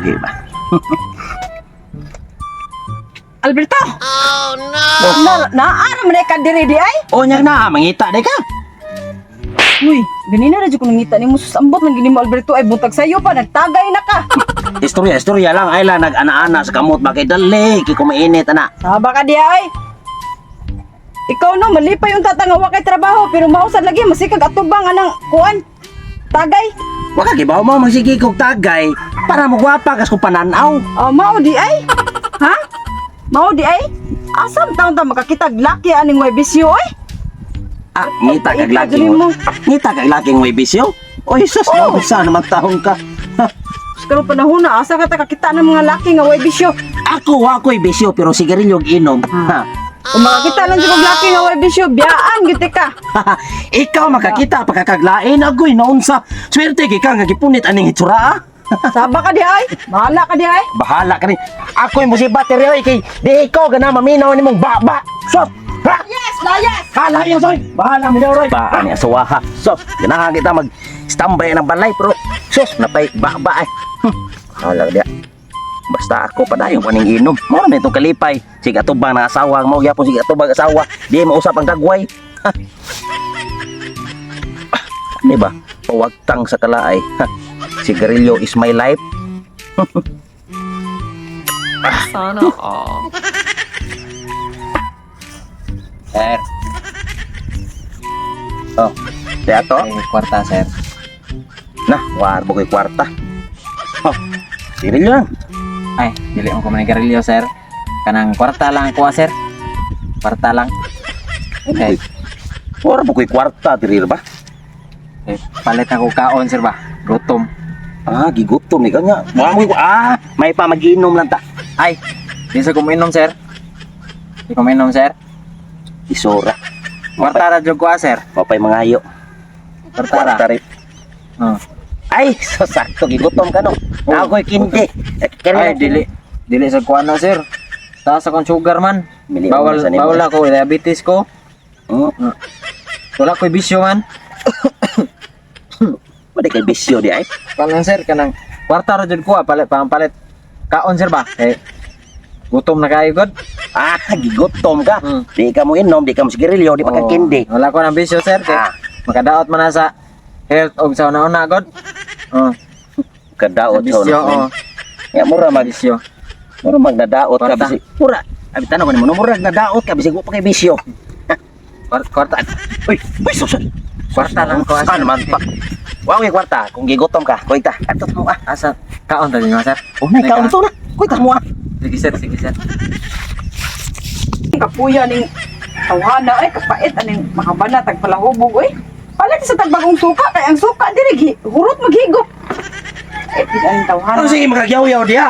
lagi ba? Alberto! Oh no! Naara man ka diri di ay? O nya na, mangita day ka. Uy, ganina na dyan ko nangita ni mo susambot ng gini mo Alberto ay buntag sa'yo pa, nagtagay na ka. Istorya lang ay lang nag-ana-ana sa kamot bakit dali kay kumainit ana. Saba ka di ay? Ikaw no, malipay yung tatangawa kay trabaho pero mausad lagi masikag atubang anang kuan. Tagay. Wa ka gibaw mo magsige kog tagay para magwapa kas ko pananaw. Oh, mao di ay? Ha? Mao di ay? Asam taon ta makakitag laki aning way bisyo ay? Ah, ngita kag Ikaw, laki galing mo. mo. Ngita kag laki mo ibisyo. Oy sus, Oh. nausa naman taong ka. Ha, Pero panahon na asa ka ta kakita ng mga laki nga way bisyo. ako'y bisyo pero sigarilyo og inom. Ha. Kung makakita lang dyan kong laki nga way bisyo, biyaan giti ka. Ikaw makakita pagkakaglain agoy naunsa. Swerte kay ka nga gipunit aning itsura. Saba ka di ay? Bahala ka di ay? Bahala ka rin. Ako'y musibat oy kay di ikaw gana maminaw nimong baba. Sus. Ha? Yes, layas! Hala yun, Soy! Bahala mo daw, Roy! Baan niya, suwaha. Sos, ganahan kita mag-standby ng balay, pero sos, napay ba eh. Hala dia. Basta ako pa dayon paning inom. Mao na itong kalipay. Sige atubang ng asawa, mao gyapon sige atubang asawa. Di mausap ang dagway. Di ba? Pawagtang sa kalaay. Sigarilyo is my life. Sana all. Sir, Oh, teato. kwarta sir. Nah, warbo ko'y kwarta. Oh, sigarilyo lang. Ay, dili mo ko manigarilyo sir. Kanang kwarta lang ko sir. Kwarta lang. Okay. Warbo ko'y kwarta, diri ba? Eh, palit ako kaon sir ba? Gutom. Ah, gigutom ni kanya. May pa mag-inom lang ta. Ay, di sa kuminom sir. Di kuminom sir. Isora. Kwarta ra jud ko sir. Mapay mangayo. Kwarta ra. Kwarta rin. Oh. Ay, so sakto gigutom ka no. Oh. Ako'y kindi. Ay, dili sa kuano sir. Taas akong sugar man. Bili mo Bawal sa nimo. bawal ako diabetes ko. Oh, Wala ko'y bisyo man. wala kay bisyo di ay. Kanang sir kanang kwarta ra jud ko palit pampalit. Kaon sir ba? Eh, gutom na kayo god. Ah, gigutom ka. Mm. Di ka mo inom, di ka mo sigarilyo, di pa ka kindi. Wala ko ng bisyo sir kay Ah. makadaot man na sa health og sa una god. Oh, Kadaot bisyo oh, Ya mura mag bisyo. mura magnadaot ka Kwarta. bisi. Mura. Abi tanong ko nimo, mura nagdaot ka bisi ko pa kay bisyo. Kwarta Uy, susun. Kwarta lang ko, Ano man pa. Wow, kwarta. Kung gigutom ka, kuita. Atot mo ah. asa kaon ta dinyo sir. Oh, nay kaon to na. Kuita mo ah. Sige sir, sige sir. Kapuya ning tawhana ay kapait aning makabana tagpalahubog oy. Palit sa tagbagong suka kay ang suka diri hurot maghigop. Ay aning tawhana. Ano sige magagyaw-yaw diha?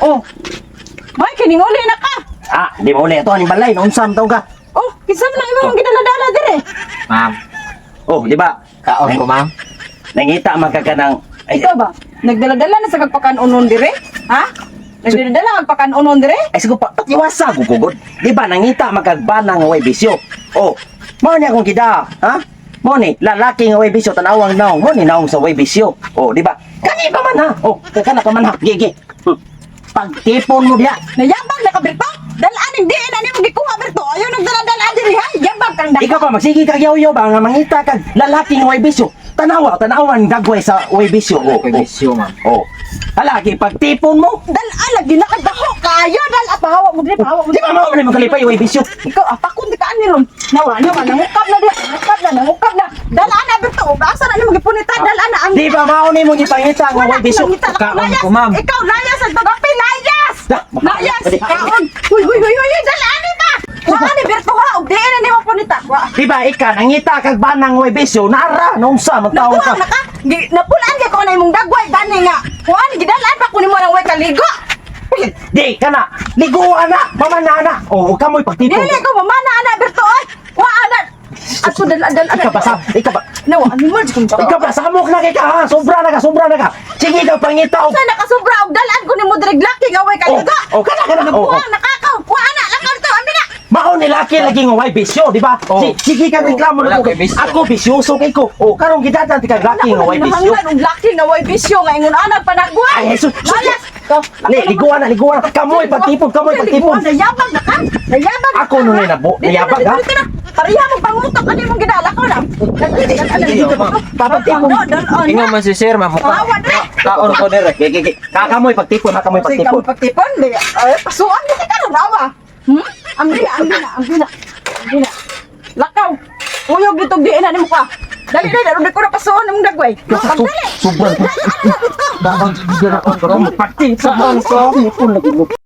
Oh. May kining uli na ka. Ah, di mo ulit ito aning balay, naunsam taong ka. Oh, kinsa man ang imong gidala-dala dire? Ma'am, Oh, di ba? kaon ko ma'am. Nangita man ka kanang Ikaw ba? Nagdala-dala na sa kagpakan-unon dire? Ha? Nagdala kagpakan-unon dire? ay sigo pa patiwasa gugugod. Di ba nangita magkagbana nga way bisyo. Oh, mao ni akong gida, ha? Mao ni lalaki nga way bisyo tanawang naong, mao ni naong sa way bisyo. Oh, di ba? Kani pa man ha. Oh, kana pa man ha. Gigi. Pagtipon mo diha. Nayabag na ka Berto? Dalaan di na nimo gikuha Berto. Ayaw nagdala-dala dire ha. Yabag kang Ikaw pa magsige kag yaw-yaw ba nga mangita kag lalaki nga way bisyo. Tanawan dagway sa way bisyo. Oh, Ko'y oh. bisyo ma'am. Oh. Halagi pagtipon mo. Dalaan lagi nakadaho kayo dal pahawa mo dire pahawa mo Di ba mao man kalipay way bisyo. Ikaw apakon di ka ani ron. Nawa nangukap na dia. Nangukap na. Dalaan na Berto. Asa na nimo gipunita dalaan na ang Di ba mao ni mo gipangita nga way bisyo. Kaon ko, ma'am. Ikaw layas ang tagapi layas. Da, Layas. Dali. Kaon. Huy, dalaan ni ta. Wa ni Berto ha. Og di na nimo punita. Wa. Di ba ika nangita kag banang way bisyo nara nung sa magtaong ka. Napulaan na ka. Napulaan ka ko na imong dagway gani nga. Kuan gidalaan pa kunin mo lang way kaligo. Di ka na, liguan na, mamanana. O, huwag ka mo'y pagtipon. Dili ko mamana ana Berto ay. Wa ana. Ato dal Ikaw ba sa, ikaw ba, Nawa animal jud ko. ikaw ba, samok na kay ka ha, sobra na ka. Sige ikaw, pangitaw. Sa nakasubra og dalaan ko nimo direk laki nga way kaligo. Oh, kana, oh. Kuha nakakaw. Kuha ana lakal to amina. Maon ni laki lagi nga way bisyo, di ba? Oh. Sige ka reklamo Wala na ko. kay bisyo. Ako bisyoso kay ko. O karong gidatan ti kag laki nga way bisyo. Nahanglan og laki nga way bisyo nga ingon anak panagway. Ay, Jesus. Lalas. Ka. Liguan na. Kamoy pagtipon. Nayabag na ka. Nayabag. Ako nun ay nabo. Nayabag ha. Pariha mo pangutok ano mong ginala ko na. Papagtipon. Ingon man si sir, mamukha. Awan na. Kaon ko dire. Kakamoy pagtipon ha. Kamoy Sige, pagtipon. kamu pagtipon. Pasuan mo ka karon awa. Ambina. Lakaw. Uyog dito diin na nimo ka. Dali, di ko na pasuan ng dagway. Dali. Suban. Babang siguro ako. Pagtipon. Saan ko?